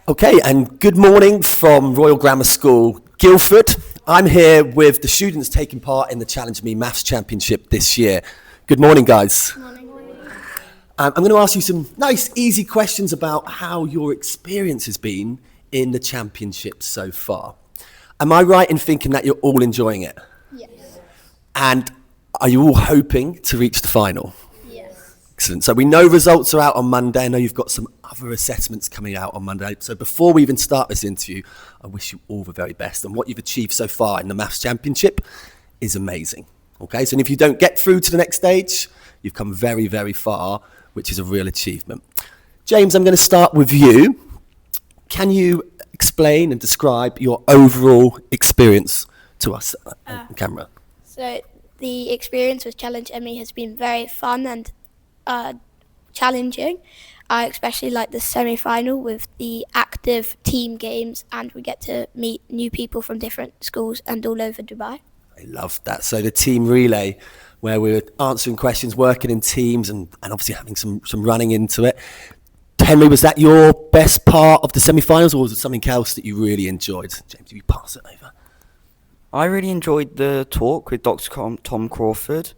Okay, and good morning from Royal Grammar School, Guildford. I'm here with the students taking part in the Challenge Me Maths Championship this year. Good morning, guys. Morning. I'm going to ask you some nice, easy questions about how your experience has been in the championship so far. Am I right in thinking that you're all enjoying it? Yes. And are you all hoping to reach the final? Yes. Excellent. So we know results are out on Monday. I know you've got some other assessments coming out on Monday. So before we even start this interview, I wish you all the very best. And what you've achieved so far in the Maths Championship is amazing. Okay, so if you don't get through to the next stage, you've come very, very far, which is a real achievement. James, I'm going to start with you. Can you explain and describe your overall experience to us on camera? So the experience with Challenge ME has been very fun and challenging. I especially like the semi-final with the active team games, and we get to meet new people from different schools and all over Dubai. I love that. So the team relay, where we're answering questions, working in teams, and obviously having some running into it. Henry, was that your best part of the semi-finals, or was it something else that you really enjoyed? James, you pass it over. I really enjoyed the talk with Dr. Tom Crawford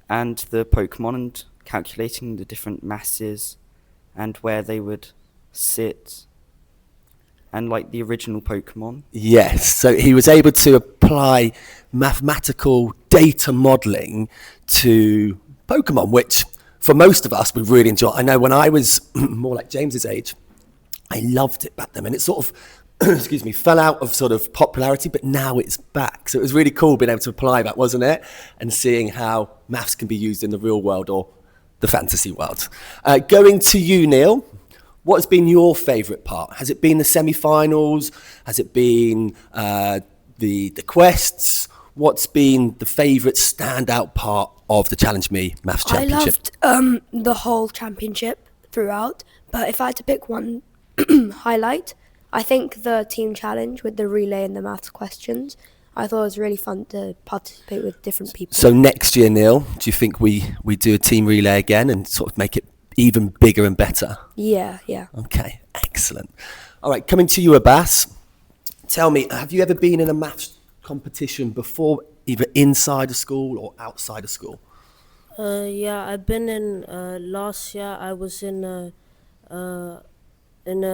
and the Pokemon and calculating the different masses and where they would sit and like the original Pokemon. Yes, so he was able to apply mathematical data modelling to Pokemon, which for most of us we really enjoy. I know when I was more like James's age, I loved it back then, and it sort of excuse me, fell out of sort of popularity, but now it's back. So it was really cool being able to apply that, wasn't it? And seeing how maths can be used in the real world or the fantasy world. Going to you, Neil, what has been your favourite part? Has it been the semi-finals? Has it been the quests? What's been the favourite standout part of the Challenge Me Maths Championship? I loved the whole championship throughout, but if I had to pick one highlight, I think the team challenge with the relay and the maths questions. I thought it was really fun to participate with different people. So next year, Neil, do you think we do a team relay again and sort of make it even bigger and better? Yeah. Okay, excellent. All right, coming to you, Abbas. Tell me, have you ever been in a maths competition before, either inside a school or outside a school? Yeah, I've been in last year. I was in a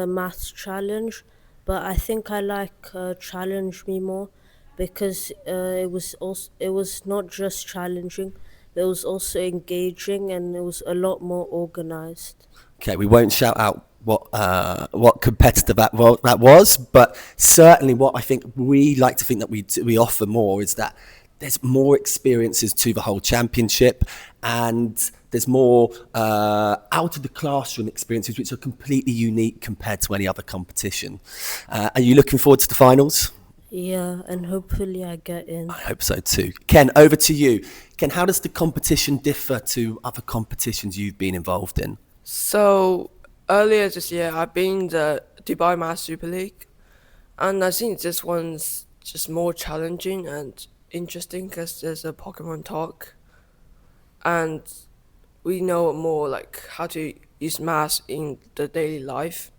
maths challenge, but I think I like Challenge Me more because it was not just challenging, it was also engaging, and it was a lot more organized. Okay, we won't shout out what competitor that was, but certainly what I think we like to think that we offer more is that there's more experiences to the whole championship, and there's more out of the classroom experiences which are completely unique compared to any other competition. Are you looking forward to the finals? Yeah, and hopefully I get in. I hope so too. Ken, over to you. Ken, how does the competition differ to other competitions you've been involved in? So earlier this year, I've been in the Dubai Maths Super League, and I think this one's just more challenging and interesting because there's a Pokemon talk, and we know more like how to use maths in the daily life.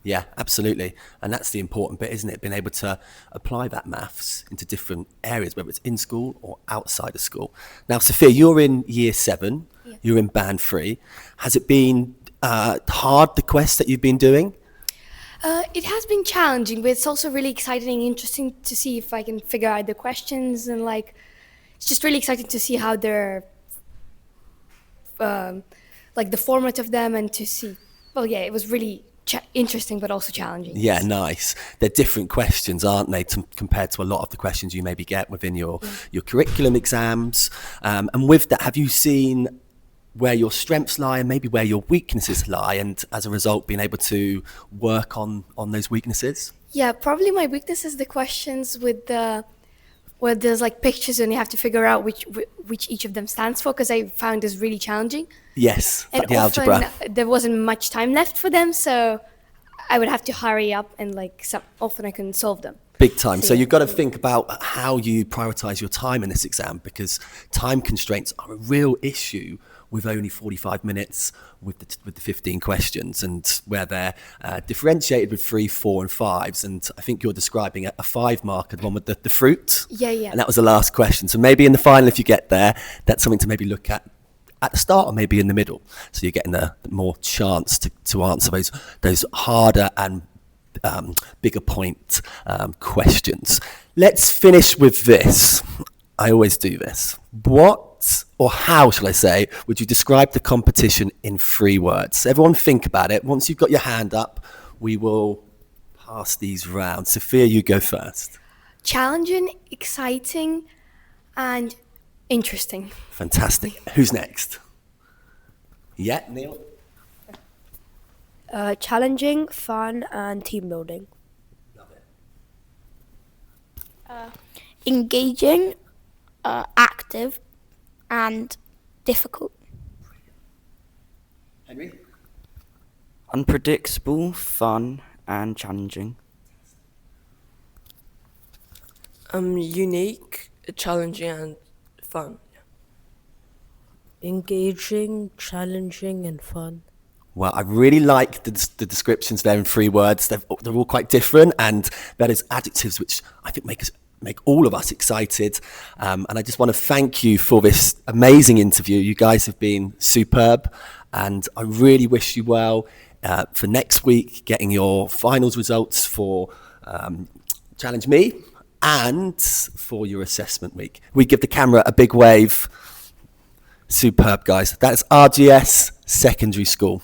Yeah, absolutely. And that's the important bit, isn't it? Being able to apply that maths into different areas, whether it's in school or outside of school. Now, Sophia, you're in year 7, You're in band 3. Has it been hard, the quest that you've been doing? It has been challenging, but it's also really exciting and interesting to see if I can figure out the questions, and it's just really exciting to see how they're the format of them, and to see. Well, yeah, it was really interesting, but also challenging. Yeah, nice. They're different questions, aren't they, compared to a lot of the questions you maybe get within your curriculum exams. And with that, have you seen where your strengths lie and maybe where your weaknesses lie, and as a result being able to work on those weaknesses? Yeah, probably my weakness is the questions with where there's pictures and you have to figure out which each of them stands for, because I found this really challenging. Yes, and the often algebra. There wasn't much time left for them, so I would have to hurry up, and often I couldn't solve them. Big time. So you've got to think about how you prioritize your time in this exam, because time constraints are a real issue with only 45 minutes with the 15 questions, and where they're differentiated with 3, 4 and 5s. And I think you're describing a 5 marker, the one with the fruit. Yeah, yeah. And that was the last question. So maybe in the final, if you get there, that's something to maybe look at the start or maybe in the middle. So you're getting the more chance to answer those harder and bigger point questions. Let's finish with this. I always do this. What, or how shall I say, would you describe the competition in 3 words? Everyone think about it. Once you've got your hand up, we will pass these round. Sophia, you go first. Challenging, exciting, and interesting. Fantastic. Who's next? Yeah, Neil? Challenging, fun, and team building. Love it. Engaging, active, and difficult. Henry? Unpredictable, fun, and challenging. Unique, challenging, and fun. Engaging, challenging, and fun. Well, I really like the descriptions there in 3 words. They're all quite different, and that is adjectives which I think make all of us excited. And I just want to thank you for this amazing interview. You guys have been superb, and I really wish you well for next week, getting your finals results for Challenge Me and for your assessment week. We give the camera a big wave. Superb, guys. That's RGS Secondary School.